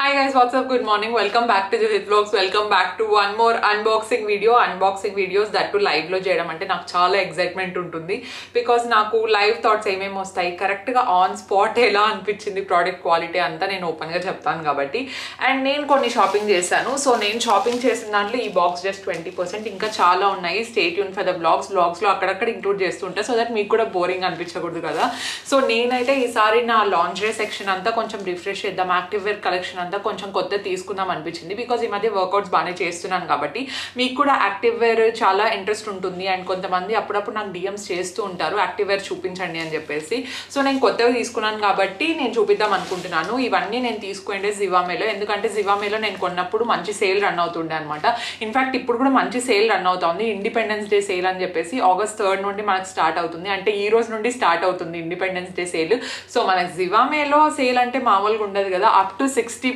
Hi guys, what's up? Good morning. Welcome back to Juhit Vlogs. Welcome back to one more unboxing video. Unboxing videos that to live లో చేయడం అంటే నాకు చాలా excitement ఉంటుంది because నాకు live thoughts ఏమేమి వస్తాయి కరెక్ట్గా ఆన్ స్పాట్ ఎలా అనిపించింది ప్రోడక్ట్ క్వాలిటీ అంతా నేను ఓపెన్గా చెప్తాను కాబట్టి. అండ్ నేను కొన్ని షాపింగ్ చేశాను. సో నేను షాపింగ్ చేసిన దాంట్లో ఈ బాక్స్ జస్ట్ 20%, ఇంకా చాలా ఉన్నాయి. స్టే ట్యూన్ ఫర్ ద బ్లాగ్స్లో అక్కడక్కడ ఇంక్లూడ్ చేస్తుంటే సో దట్ మీకు కూడా బోరింగ్ అనిపించకూడదు కదా. సో నేనైతే ఈసారి నా లాండ్రీ సెక్షన్ అంతా కొంచెం రిఫ్రెష్ చేద్దాం, యాక్టివ్ వేర్ కలెక్షన్ అంతా కొంచెం కొత్త తీసుకుందాం అనిపించింది బికాజ్ ఈ మధ్య వర్కౌట్స్ బాగానే చేస్తున్నాను కాబట్టి. మీకు కూడా యాక్టివ్ వేర్ చాలా ఇంట్రెస్ట్ ఉంటుంది అండ్ కొంతమంది అప్పుడప్పుడు నాకు డిఎమ్స్ చేస్తూ ఉంటారు యాక్టివ్ వేర్ చూపించండి అని చెప్పేసి. సో నేను కొత్తగా తీసుకున్నాను కాబట్టి నేను చూపిద్దాం అనుకుంటున్నాను. ఇవన్నీ నేను తీసుకుంటే జివామేలో, ఎందుకంటే జివామేలో నేను కొన్నప్పుడు మంచి సేల్ రన్ అవుతుండే అనమాట. ఇన్ఫాక్ట్ ఇప్పుడు కూడా మంచి సేల్ రన్ అవుతుంది. ఇండిపెండెన్స్ డే సేల్ అని చెప్పేసి August 3rd నుండి మనకు స్టార్ట్ అవుతుంది, అంటే ఈ రోజు నుండి స్టార్ట్ అవుతుంది ఇండిపెండెన్స్ డే సేల్. సో మనకు జివామేలో సేల్ అంటే మామూలుగా ఉండదు కదా, అప్ టు 60%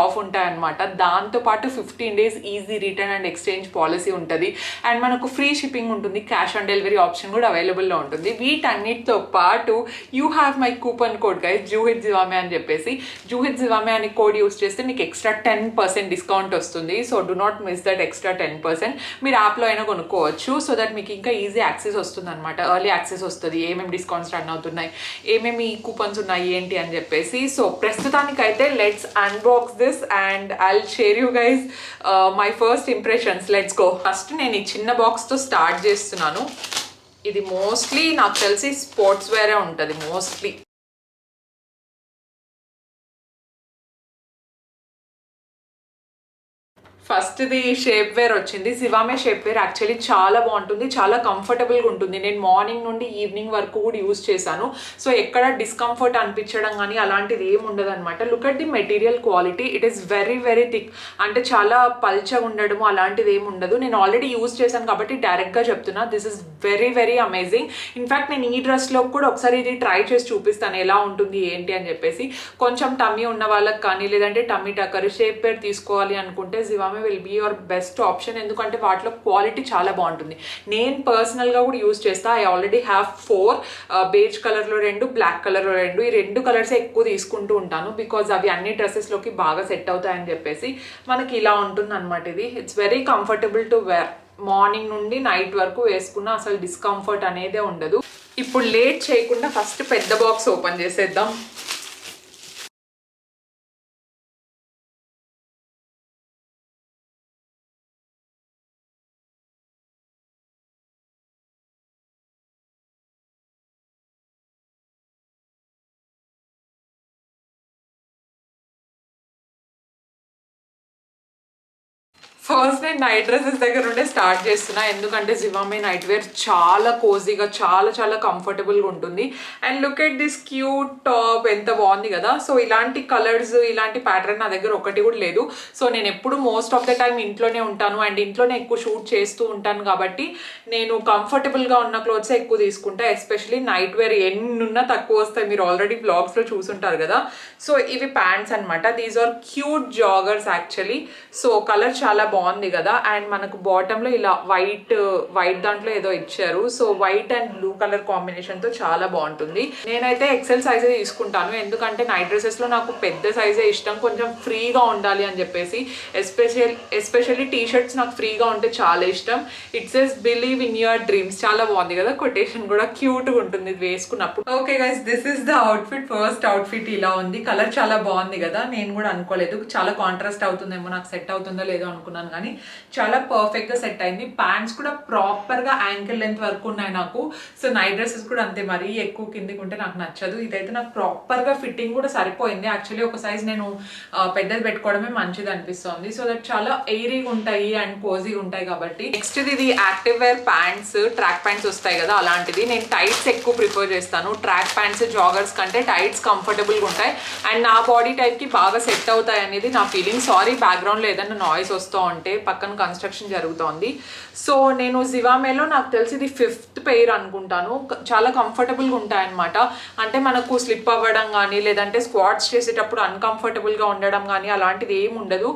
ఆఫ్ ఉంటాయన్నమాట. దాంతోపాటు 15 days easy return and exchange policy ఉంటుంది అండ్ మనకు ఫ్రీ షిప్పింగ్ ఉంటుంది, క్యాష్ ఆన్ డెలివరీ ఆప్షన్ కూడా అవైలబుల్లో ఉంటుంది. వీటన్నిటితో పాటు you have my coupon code guys, Juhit Zivame అని చెప్పేసి. జూహిత్ జివామే అని కోడ్ యూస్ చేస్తే మీకు ఎక్స్ట్రా 10% డిస్కౌంట్ వస్తుంది. So do not miss that extra 10%. మీరు యాప్లో అయినా కొనుక్కోవచ్చు సో దట్ మీకు ఇంకా ఈజీ యాక్సెస్ వస్తుంది అనమాట, ఎర్లీ యాక్సెస్ వస్తుంది, ఏమేమి డిస్కౌంట్స్ రన్ అవుతున్నాయి, ఏమేమి కూపన్స్ ఉన్నాయి ఏంటి అని చెప్పేసి. సో ప్రస్తుతానికైతే let's unbox this and I'll share you guys my first impressions. Let's go. First నేను ఈ చిన్న బాక్స్ తో స్టార్ట్ చేస్తున్నాను. ఇది మోస్ట్లీ నాకు తెలిసి స్పోర్ట్స్ వేరే ఉంటుంది మోస్ట్లీ. ఫస్ట్ ఇది షేప్ వేర్ వచ్చింది. జివామే షేప్ వేర్ యాక్చువల్లీ చాలా బాగుంటుంది, చాలా కంఫర్టబుల్గా ఉంటుంది. నేను మార్నింగ్ నుండి ఈవినింగ్ వరకు కూడా యూజ్ చేశాను. సో ఎక్కడ డిస్కంఫర్ట్ అనిపించడం కానీ అలాంటిది ఏమి ఉండదు అనమాట. Look at the material quality, it is very very thick, అంటే చాలా పల్చగా ఉండడము అలాంటిది ఏమి ఉండదు. నేను ఆల్రెడీ యూజ్ చేశాను కాబట్టి డైరెక్ట్గా చెప్తున్నా, this is very very amazing. In fact నేను ఈ డ్రెస్లో కూడా ఒకసారి ఇది ట్రై చేసి చూపిస్తాను ఎలా ఉంటుంది ఏంటి అని చెప్పేసి. కొంచెం టమ్మీ ఉన్న వాళ్ళకి కానీ లేదంటే టమ్మీ టక్కర్ షేప్ వేర్ తీసుకోవాలి అనుకుంటే Zivame will be your best option, ఎందుకంటే వాటిలో క్వాలిటీ చాలా బాగుంటుంది. నేను పర్సనల్గా కూడా యూజ్ చేస్తా. ఐ ఆల్రెడీ హ్యావ్ 4, బేజ్ కలర్లో 2, బ్లాక్ కలర్లో 2. ఈ 2 కలర్సే ఎక్కువ తీసుకుంటూ ఉంటాను బికాజ్ అవి అన్ని డ్రెస్సెస్లోకి బాగా సెట్ అవుతాయని చెప్పేసి. మనకి ఇలా ఉంటుంది అనమాట. ఇది it's very comfortable to wear. Morning నుండి నైట్ వరకు వేసుకున్న అసలు డిస్కంఫర్ట్ అనేదే ఉండదు. ఇప్పుడు లేట్ చేయకుండా ఫస్ట్ పెద్ద బాక్స్ ఓపెన్ చేసేద్దాం. ఫస్ట్ నేను నైట్ డ్రెస్సెస్ దగ్గర నుండే స్టార్ట్ చేస్తున్నా, ఎందుకంటే జివామే నైట్ వేర్ చాలా కోజీగా చాలా చాలా కంఫర్టబుల్గా ఉంటుంది. And look at this cute top, ఎంత బాగుంది కదా. సో ఇలాంటి కలర్స్ ఇలాంటి ప్యాటర్న్ నా దగ్గర ఒకటి కూడా లేదు. సో నేను ఎప్పుడు మోస్ట్ ఆఫ్ ద టైం ఇంట్లోనే ఉంటాను అండ్ ఇంట్లోనే ఎక్కువ షూట్ చేస్తూ ఉంటాను కాబట్టి నేను కంఫర్టబుల్గా ఉన్న క్లోత్స్ ఎక్కువ తీసుకుంటా. ఎస్పెషలీ నైట్ వేర్ ఎన్నున్నా తక్కువ వస్తాయి, మీరు ఆల్రెడీ బ్లాగ్స్లో చూసుంటారు కదా. సో ఇవి ప్యాంట్స్ అనమాట. These are cute joggers actually. So colour చాలా బాగుంది కదా. అండ్ మనకు బాటంలో ఇలా వైట్ దాంట్లో ఏదో ఇచ్చారు. So white and blue colour combination తో చాలా బాగుంటుంది. నేనైతే ఎక్సెల్ సైజే తీసుకుంటాను, ఎందుకంటే నైట్ డ్రెస్సెస్ లో నాకు పెద్ద సైజే ఇష్టం, కొంచెం ఫ్రీగా ఉండాలి అని చెప్పేసి. ఎస్పెషల్లీ టీ షర్ట్స్ నాకు ఫ్రీగా ఉంటే చాలా ఇష్టం. It says believe in your dreams, చాలా బాగుంది కదా. కొటేషన్ కూడా క్యూట్ గా ఉంటుంది ఇది వేసుకున్నప్పుడు. Okay guys, this is the outfit. First outfit ఇలా ఉంది. కలర్ చాలా బాగుంది కదా. నేను కూడా అనుకోలేదు చాలా కాంట్రాస్ట్ అవుతుందేమో, నాకు సెట్ అవుతుందో లేదో అనుకున్నాను కానీ చాలా పర్ఫెక్ట్ గా సెట్ అయింది. ప్యాంట్స్ కూడా ప్రాపర్ గా యాంకిల్ లెంత్ వరకు ఉన్నాయి నాకు. సో నైట్ డ్రెస్సెస్ కూడా అంతే, మరీ ఎక్కువ కిందికి ఉంటే నాకు నచ్చదు. ఇదైతే నాకు ప్రాపర్ గా ఫిట్టింగ్ కూడా సరిపోయింది. యాక్చువల్లీ ఒక సైజ్ నేను పెద్దది పెట్టుకోవడమే మంచిది అనిపిస్తుంది. సో దట్ చాలా ఎయిరీగా ఉంటాయి అండ్ కోజీగా ఉంటాయి కాబట్టి. నెక్స్ట్ ఇది active wear pants, track pants వస్తాయి కదా అలాంటిది. నేను టైట్స్ ఎక్కువ ప్రిఫర్ చేస్తాను. ట్రాక్ ప్యాంట్స్ జాగర్స్ కంటే టైట్స్ కంఫర్టబుల్ గా ఉంటాయి అండ్ నా బాడీ టైప్ కి బాగా సెట్ అవుతాయి అనేది నా ఫీలింగ్. సారీ బ్యాక్గ్రౌండ్ లో ఏదైనా నాయిస్ వస్తూ ఉంటే, పక్కన కన్స్ట్రక్షన్ జరుగుతోంది. సో నేను జివామేలో నాకు తెలిసి ఇది 5th పెయిర్ అనుకుంటాను. చాలా కంఫర్టబుల్గా ఉంటాయన్నమాట. అంటే మనకు స్లిప్ అవ్వడం కానీ లేదంటే స్క్వాట్స్ చేసేటప్పుడు అన్కంఫర్టబుల్గా ఉండడం కానీ అలాంటిది ఏమి ఉండదు.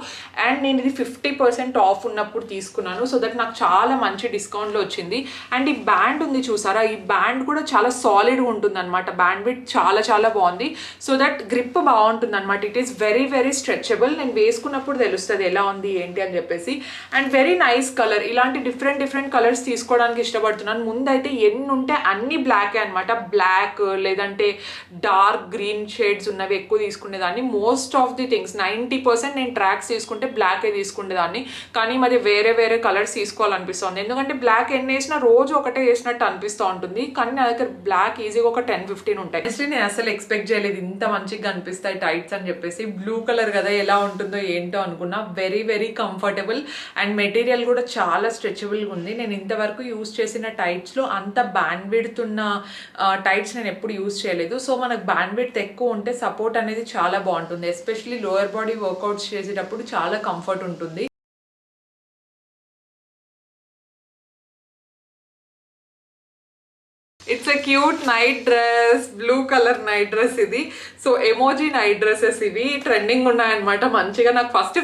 అండ్ నేను ఇది 50% ఆఫ్ ఉన్నప్పుడు తీసుకున్నాను. సో దట్ నాకు చాలా మంచి డిస్కౌంట్లో వచ్చింది. అండ్ ఈ బ్యాండ్ ఉంది చూసారా, ఈ బ్యాండ్ కూడా చాలా సాలిడ్గా ఉంటుంది అనమాట. బ్యాండ్ విత్ చాలా చాలా బాగుంది. సో దట్ గ్రిప్ బాగుంటుంది అనమాట. It is very very stretchable. నేను వేసుకున్నప్పుడు తెలుస్తుంది ఎలా ఉంది ఏంటి అని చెప్పేసి. And very nice colour. ఇలాంటి డిఫరెంట్ కలర్స్ తీసుకోవడానికి ఇష్టపడుతున్నాను. ముందైతే ఎన్ని ఉంటే అన్ని బ్లాకే అనమాట. బ్లాక్ లేదంటే డార్క్ గ్రీన్ షేడ్స్ ఉన్నవి ఎక్కువ తీసుకునేదాన్ని. మోస్ట్ ఆఫ్ ది థింగ్స్ 90% నేను ట్రాక్స్ తీసుకుంటే బ్లాకే తీసుకునేదాన్ని. కానీ మరి వేరే వేరే కలర్స్ తీసుకోవాలనిపిస్తుంది. ఎందుకంటే బ్లాక్ ఎన్ని వేసినా రోజు ఒకటే వేసినట్టు అనిపిస్తూ ఉంటుంది. కానీ నా దగ్గర బ్లాక్ ఈజీగా ఒక 10-15 ఉంటాయి. యాక్చువల్లీ నేను అసలు ఎక్స్పెక్ట్ చేయలేదు ఇంత మంచిగా అనిపిస్తాయి టైట్స్ అని చెప్పేసి. బ్లూ కలర్ కదా ఎలా ఉంటుందో ఏంటో అనుకున్నా. Very very comfortable and material కూడా చాలా స్ట్రెచబుల్గా ఉంది. నేను ఇంతవరకు యూస్ చేసిన టైట్స్లో అంత బ్యాండ్ విడ్త్ ఉన్న టైట్స్ నేను ఎప్పుడు యూస్ చేయలేదు. సో మనకు బ్యాండ్ విడ్త్ ఎక్కువ ఉంటే సపోర్ట్ అనేది చాలా బాగుంటుంది. ఎస్పెషల్లీ లోయర్ బాడీ వర్కౌట్స్ చేసేటప్పుడు చాలా కంఫర్ట్ ఉంటుంది. It's a cute night dress, blue colour night dress ఇది. సో ఎమోజీ నైట్ డ్రెస్సెస్ ఇవి ట్రెండింగ్ ఉన్నాయన్నమాట. మంచిగా నాకు ఫస్ట్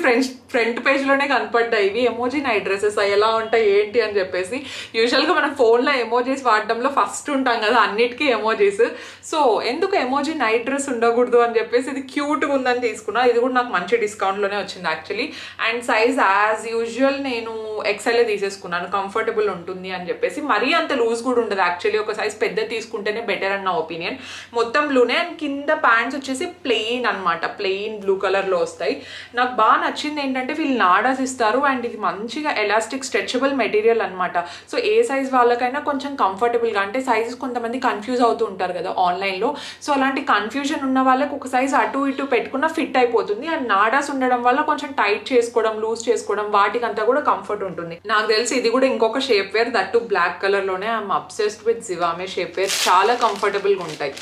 ఫ్రంట్ పేజ్లోనే కనపడ్డాయి ఇవి ఎమోజీ నైట్ డ్రెస్సెస్. ఎలా ఉంటాయి ఏంటి అని చెప్పేసి. యూజువల్గా మనం ఫోన్లో ఎమోజీస్ వాడడంలో ఫస్ట్ ఉంటాం కదా అన్నిటికీ ఎమోజీస్. సో ఎందుకు ఎమోజీ నైట్ డ్రెస్ ఉండకూడదు అని చెప్పేసి ఇది క్యూట్గా ఉందని తీసుకున్నా. ఇది కూడా నాకు మంచి డిస్కౌంట్లోనే వచ్చింది actually. And size as usual నేను ఎక్సెల్ తీసేసుకున్నాను, కంఫర్టబుల్ ఉంటుంది అని చెప్పేసి. మరీ అంత లూజ్ కూడా ఉండదు యాక్చువల్లీ. ఒక సైజ్ పెద్ద తీసుకుంటేనే బెటర్ అన్న ఒపీనియన్. మొత్తం బ్లూనే. అండ్ కింద ప్యాంట్స్ వచ్చేసి ప్లెయిన్ అనమాట. ప్లెయిన్ బ్లూ కలర్లో వస్తాయి. నాకు బాగా నచ్చింది ఏంటంటే వీళ్ళు నాడాస్ ఇస్తారు. అండ్ ఇది మంచిగా ఎలాస్టిక్ స్ట్రెచబుల్ మెటీరియల్ అనమాట. సో ఏ సైజ్ వాళ్ళకైనా కొంచెం కంఫర్టబుల్గా, అంటే సైజెస్ కొంతమంది కన్ఫ్యూజ్ అవుతూ ఉంటారు కదా ఆన్లైన్లో. సో అలాంటి కన్ఫ్యూజన్ ఉన్న వాళ్ళకి ఒక సైజ్ అటు ఇటు పెట్టుకున్న ఫిట్ అయిపోతుంది. అండ్ నాడాస్ ఉండడం వల్ల కొంచెం టైట్ చేసుకోవడం, లూజ్ చేసుకోవడం వాటికంతా కూడా కంఫర్ట్ ఉంటుంది. నాకు తెలిసి ఇది కూడా ఇంకొక షేప్ వేర్, దట్టు బ్లాక్ కలర్లోనే. I'm obsessed with Zivame shape wear. చాలా కంఫర్టబుల్గా ఉంటాయి.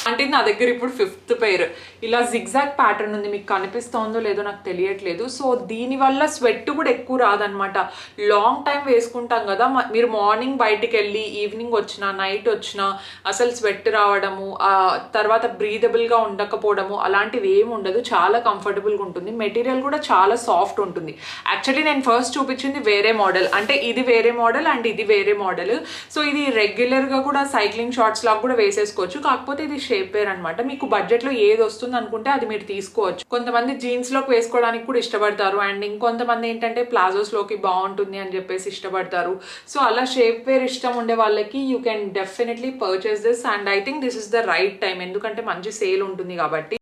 అంటే నా దగ్గర ఇప్పుడు 5th పెయిర్. ఇలా జిగ్జాగ్ ప్యాటర్న్ ఉంది, మీకు కనిపిస్తుందో లేదో నాకు తెలియట్లేదు. సో దీనివల్ల స్వెట్ కూడా ఎక్కువ రాదనమాట. లాంగ్ టైం వేసుకుంటాం కదా, మీరు మార్నింగ్ బయటికి వెళ్ళి ఈవినింగ్ వచ్చినా నైట్ వచ్చినా అసలు స్వెట్ రావడము, తర్వాత బ్రీదబుల్గా ఉండకపోవడము అలాంటివి ఏమి ఉండదు. చాలా కంఫర్టబుల్గా ఉంటుంది. మెటీరియల్ కూడా చాలా సాఫ్ట్ ఉంటుంది. యాక్చువల్లీ నేను ఫస్ట్ చూపించింది వేరే మోడల్, అంటే ఇది వేరే మోడల్ అండ్ ఇది వేరే మోడల్. సో ఇది రెగ్యులర్గా కూడా సైక్లింగ్ షార్ట్స్ లాగా కూడా వేసేసుకోవచ్చు. కాకపోతే ఇది షేప్ వేర్ అనమాట. మీకు బడ్జెట్లో ఏది వస్తుంది అనుకుంటే అది మీరు తీసుకోవచ్చు. కొంతమంది జీన్స్ లోకి వేసుకోవడానికి కూడా ఇష్టపడతారు. అండ్ ఇంకొంతమంది ఏంటంటే ప్లాజోస్ లోకి బాగుంటుంది అని చెప్పేసి ఇష్టపడతారు. సో అలా షేప్ వేర్ ఇష్టం ఉండే వాళ్ళకి you can definitely purchase this. And I think this is the right time, ఎందుకంటే మంచి సేల్ ఉంటుంది కాబట్టి.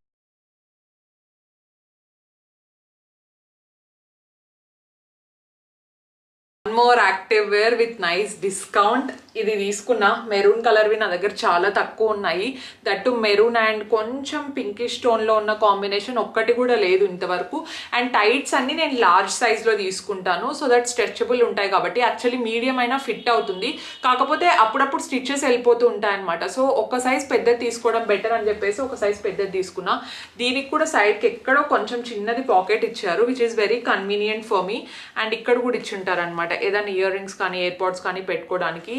More active wear with nice discount. ఇది తీసుకున్నా మెరూన్ కలర్వి నా దగ్గర చాలా తక్కువ ఉన్నాయి. దట్టు మెరూన్ అండ్ కొంచెం పింకిష్ టోన్లో ఉన్న కాంబినేషన్ ఒక్కటి కూడా లేదు ఇంతవరకు. అండ్ టైట్స్ అన్ని నేను లార్జ్ సైజ్లో తీసుకుంటాను. సో దట్ స్ట్రెచబుల్ ఉంటాయి కాబట్టి యాక్చువల్లీ మీడియం అయినా ఫిట్ అవుతుంది. కాకపోతే అప్పుడప్పుడు స్టిచెస్ వెళ్ళిపోతూ ఉంటాయి అనమాట. సో ఒక సైజ్ పెద్దది తీసుకోవడం బెటర్ అని చెప్పేసి ఒక సైజ్ పెద్దది తీసుకున్నా. దీనికి కూడా సైడ్కి ఎక్కడో కొంచెం చిన్నది పాకెట్ ఇచ్చారు, which is very convenient for me. And ఇక్కడ కూడా ఇచ్చింటారు అనమాట ఏదైనా ఇయర్ రింగ్స్ కానీ ఎయిర్ పాడ్స్ కానీ పెట్టుకోవడానికి.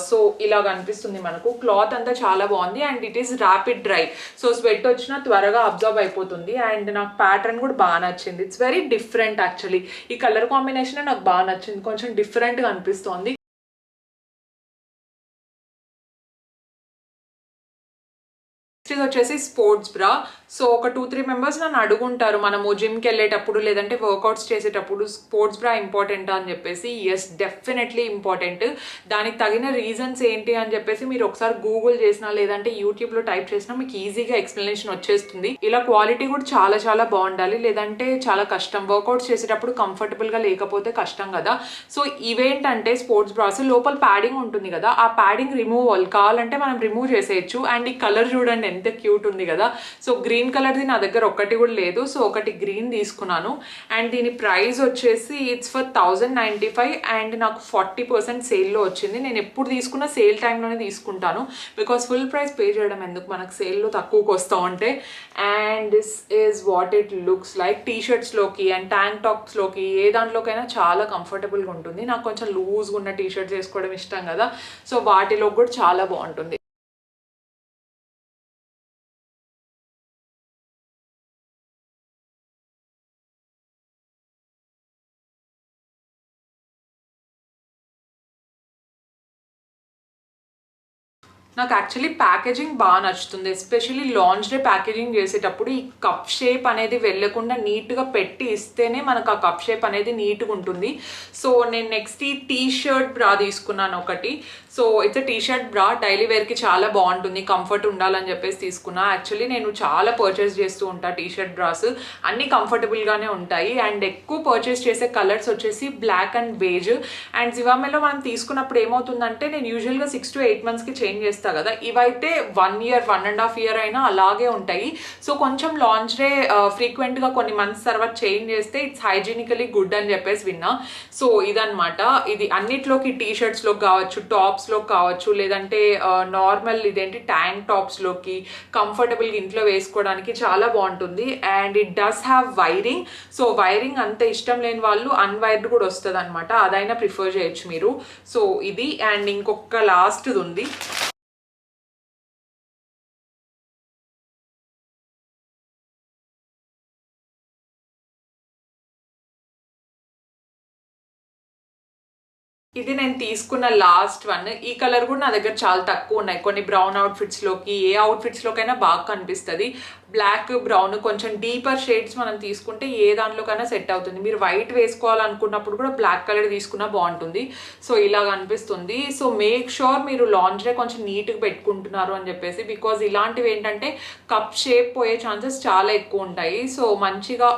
సో ఇలాగ అనిపిస్తుంది మనకు. క్లాత్ అంతా చాలా బాగుంది and it is rapid dry. So sweat వచ్చినా త్వరగా అబ్జర్వ్ అయిపోతుంది. అండ్ నాకు ప్యాటర్న్ కూడా బాగా నచ్చింది. It's very different actually. ఈ కలర్ కాంబినేషన్ నాకు బాగా నచ్చింది, కొంచెం డిఫరెంట్గా అనిపిస్తోంది. ఇది వచ్చేసి స్పోర్ట్స్ బ్రా. సో ఒక 2-3 మెంబర్స్ నన్ను అడుగుంటారు మనము జిమ్కి వెళ్ళేటప్పుడు లేదంటే వర్కౌట్స్ చేసేటప్పుడు స్పోర్ట్స్ బ్రా ఇంపార్టెంట్ అని చెప్పేసి. Yes, definitely important. దానికి తగిన రీజన్స్ ఏంటి అని చెప్పేసి మీరు ఒకసారి గూగుల్ చేసినా లేదంటే యూట్యూబ్లో టైప్ చేసినా మీకు ఈజీగా ఎక్స్ప్లెనేషన్ వచ్చేస్తుంది. ఇలా క్వాలిటీ కూడా చాలా చాలా బాగుండాలి, లేదంటే చాలా కష్టం. వర్కౌట్స్ చేసేటప్పుడు కంఫర్టబుల్గా లేకపోతే కష్టం కదా. సో ఇవేంటంటే స్పోర్ట్స్ బ్రాస్ లోపల ప్యాడింగ్ ఉంటుంది కదా, ఆ ప్యాడింగ్ రిమూవ్ కావాలంటే మనం రిమూవ్ చేసేయచ్చు. అండ్ ఈ కలర్ చూడండి ఎంత ఎంత క్యూట్ ఉంది కదా. సో గ్రీన్ కలర్ది నా దగ్గర ఒక్కటి కూడా లేదు, సో ఒకటి గ్రీన్ తీసుకున్నాను. అండ్ దీని ప్రైస్ వచ్చేసి ఇట్స్ ఫర్ 1095 అండ్ నాకు 40% సేల్లో వచ్చింది. నేను ఎప్పుడు తీసుకున్నా సేల్ టైంలోనే తీసుకుంటాను, బికాస్ ఫుల్ ప్రైస్ పే చేయడం ఎందుకు, మనకు సేల్లో తక్కువకి వస్తూ ఉంటే. And this is what it looks like. T షర్ట్స్లోకి అండ్ ట్యాంక్ టాప్స్లోకి ఏ దాంట్లోకైనా చాలా కంఫర్టబుల్గా ఉంటుంది. నాకు కొంచెం లూజ్గా ఉన్న టీ షర్ట్స్ వేసుకోవడం ఇష్టం కదా, సో వాటిలో కూడా చాలా బాగుంటుంది. నాకు యాక్చువల్లీ ప్యాకేజింగ్ బాగా నచ్చుతుంది, ఎస్పెషల్లీ లాంచ్ డే ప్యాకేజింగ్ చేసేటప్పుడు ఈ కప్ షేప్ అనేది వెళ్ళకుండా నీట్గా పెట్టి ఇస్తేనే మనకు ఆ కప్ షేప్ అనేది నీట్గా ఉంటుంది. సో నేను నెక్స్ట్ ఈ టీ షర్ట్ బ్రా తీసుకున్నాను ఒకటి. సో ఇట్స్ టీ షర్ట్ బ్రా, డైలీ వేర్కి చాలా బాగుంటుంది, కంఫర్ట్ ఉండాలని చెప్పేసి తీసుకున్నా. యాక్చువల్లీ నేను చాలా పర్చేస్ చేస్తూ ఉంటాను టీ షర్ట్ బ్రాస్, అన్నీ కంఫర్టబుల్గానే ఉంటాయి. అండ్ ఎక్కువ పర్చేస్ చేసే కలర్స్ వచ్చేసి బ్లాక్ అండ్ బేజ్. అండ్ జివామేలో మనం తీసుకున్నప్పుడు ఏమవుతుందంటే, నేను యూజువల్గా 6 to 8 monthsకి చేంజ్ చేస్తాను కదా, ఇవైతే 1 year 1.5 year అయినా అలాగే ఉంటాయి. సో కొంచెం లాంచ్ డే ఫ్రీక్వెంట్గా కొన్ని మంత్స్ తర్వాత చేంజ్ చేస్తే ఇట్స్ హైజీనికలీ గుడ్ అని చెప్పేసి విన్నా. సో ఇదనమాట, ఇది అన్నిట్లోకి టీ షర్ట్స్లోకి కావచ్చు, టాప్స్లోకి కావచ్చు, లేదంటే నార్మల్ ఇదేంటి ట్యాంక్ టాప్స్లోకి కంఫర్టబుల్గా ఇంట్లో వేసుకోవడానికి చాలా బాగుంటుంది. And it does have wiring. So wiring అంత ఇష్టం లేని వాళ్ళు అన్వైర్డ్ కూడా వస్తుంది అనమాట, అదైనా ప్రిఫర్ చేయొచ్చు మీరు. సో ఇది. అండ్ ఇంకొక లాస్ట్ది ఉంది. ఇది నేను తీసుకున్న లాస్ట్ వన్. ఈ కలర్ కూడా నా దగ్గర చాలా తక్కువ ఉన్నాయి. కొన్ని బ్రౌన్ అవుట్ఫిట్స్లోకి, ఏ అవుట్ఫిట్స్లోకైనా బాగా కనిపిస్తుంది. బ్లాక్ బ్రౌన్ కొంచెం డీపర్ షేడ్స్ మనం తీసుకుంటే ఏ దాంట్లోకైనా సెట్ అవుతుంది. మీరు వైట్ వేసుకోవాలనుకున్నప్పుడు కూడా బ్లాక్ కలర్ తీసుకున్నా బాగుంటుంది. సో ఇలా కనిపిస్తుంది. సో మేక్ షూర్ మీరు లాంజ్ డే కొంచెం నీట్గా పెట్టుకుంటున్నారు అని చెప్పేసి, బికాజ్ ఇలాంటివి ఏంటంటే కప్ షేప్ పోయే ఛాన్సెస్ చాలా ఎక్కువ ఉంటాయి. సో మంచిగా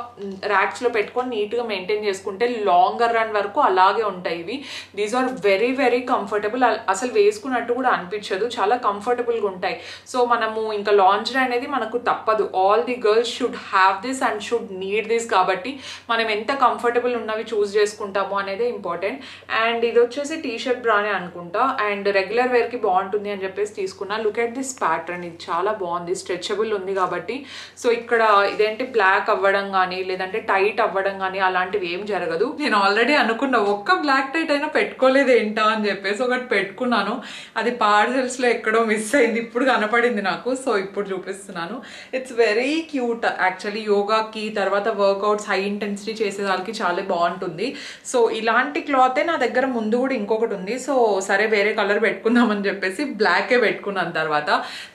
ర్యాక్స్లో పెట్టుకొని నీట్గా మెయింటైన్ చేసుకుంటే లాంగర్ రన్ వరకు అలాగే ఉంటాయి ఇవి. These are very very comfortable. అసలు వేసుకున్నట్టు కూడా అనిపించదు, చాలా కంఫర్టబుల్గా ఉంటాయి. సో మనము ఇంకా లాంజ్ డే అనేది మనకు తప్పదు, all the girls should have this and should need this. కాబట్టి మనం ఎంత కంఫర్టబుల్ ఉన్నవి చూస్ చేసుకుంటాము అనేది ఇంపార్టెంట్. అండ్ ఇది వచ్చేసి టీ షర్ట్ బ్రానే అనుకుంటా, అండ్ రెగ్యులర్ వేర్కి బాగుంటుంది అని చెప్పేసి తీసుకున్నా. లుక్ ఎట్ దిస్ ప్యాటర్న్, ఇది చాలా బాగుంది, స్ట్రెచబుల్ ఉంది కాబట్టి. సో ఇక్కడ ఇదేంటి బ్లాక్ అవ్వడం కానీ లేదంటే టైట్ అవ్వడం కానీ అలాంటివి ఏం జరగదు. నేను ఆల్రెడీ అనుకున్నా ఒక్క బ్లాక్ టైట్ అయినా పెట్టుకోలేదు ఏంటా అని చెప్పేసి ఒకటి పెట్టుకున్నాను, అది పార్సెల్స్లో ఎక్కడో మిస్ అయింది, ఇప్పుడు కనపడింది నాకు. సో ఇప్పుడు చూపిస్తున్నాను. It's very cute actually. యోగాకి తర్వాత వర్కౌట్స్ హై ఇంటెన్సిటీ చేసేదానికి చాలా బాగుంటుంది. సో ఇలాంటి క్లాతే నా దగ్గర ముందు కూడా ఇంకొకటి ఉంది. సో సరే వేరే కలర్ పెట్టుకుందామని చెప్పేసి బ్లాకే పెట్టుకున్నాను. తర్వాత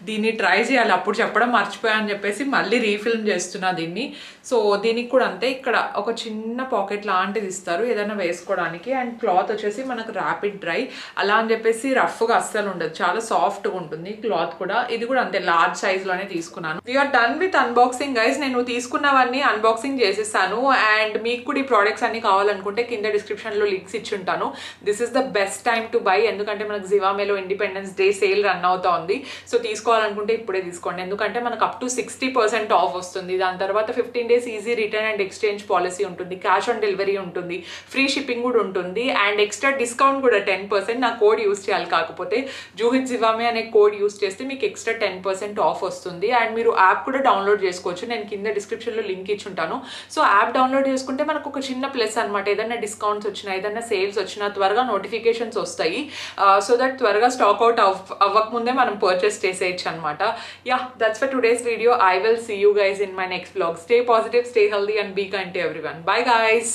దీన్ని ట్రై చేయాలి, అప్పుడు చెప్పడం మర్చిపోయాను చెప్పేసి మళ్ళీ రీఫిల్మ్ చేస్తున్నా దీన్ని. సో దీనికి కూడా అంతే, ఇక్కడ ఒక చిన్న పాకెట్ లాంటిది ఇస్తారు ఏదైనా వేసుకోవడానికి. అండ్ క్లాత్ వచ్చేసి మనకు ర్యాపిడ్ డ్రై, అలా అని చెప్పేసి రఫ్గా అస్సలు ఉండదు, చాలా సాఫ్ట్గా ఉంటుంది క్లాత్ కూడా. ఇది కూడా అంతే, లార్జ్ సైజ్లోనే తీసుకున్నాను. We're done with unboxing guys. నేను తీసుకున్నవన్నీ అన్బాక్సింగ్ చేసేసాను. అండ్ మీకు కూడా ఈ ప్రోడక్ట్స్ అన్ని కావాలనుకుంటే కింద డిస్క్రిప్షన్లో లింక్స్ ఇచ్చి ఉంటాను. This is the best time to buy, ఎందుకంటే మనకు జివామేలో ఇండిపెండెన్స్ డే సేల్ రన్ అవుతా ఉంది. సో తీసుకోవాలనుకుంటే ఇప్పుడే తీసుకోండి, ఎందుకంటే మనకు అప్ టు 60% ఆఫ్ వస్తుంది. దాని తర్వాత 15 days easy return and exchange policy ఉంటుంది, క్యాష్ ఆన్ డెలివరీ ఉంటుంది, ఫ్రీ షిప్పింగ్ కూడా ఉంటుంది, అండ్ ఎక్స్ట్రా డిస్కౌంట్ కూడా 10%. నా కోడ్ యూస్ చేయాలి, కాకపోతే జూహిత్ జివామే అనే కోడ్ యూస్ చేస్తే మీకు ఎక్స్ట్రా 10% ఆఫ్ వస్తుంది. అండ్ మీరు యాప్ కూడా డౌన్లోడ్ చేసుకోవచ్చు, నేను కింద డిస్క్రిప్షన్లో లింక్ ఇచ్చి ఉంటాను. సో యాప్ డౌన్లోడ్ చేసుకుంటే మనకు ఒక చిన్న ప్లస్ అనమాట, ఏదైనా డిస్కౌంట్స్ వచ్చినా ఏదైనా సేల్స్ వచ్చినా త్వరగా నోటిఫికేషన్స్ వస్తాయి. సో దట్ త్వరగా స్టాక్ అవుట్ అవ్వకముందే మనం పర్చేస్ చేసేయచ్చు అనమాట. Yeah, that's for today's video. I will see you guys in my next vlog. Stay positive, stay healthy and be kind to everyone. Bye guys.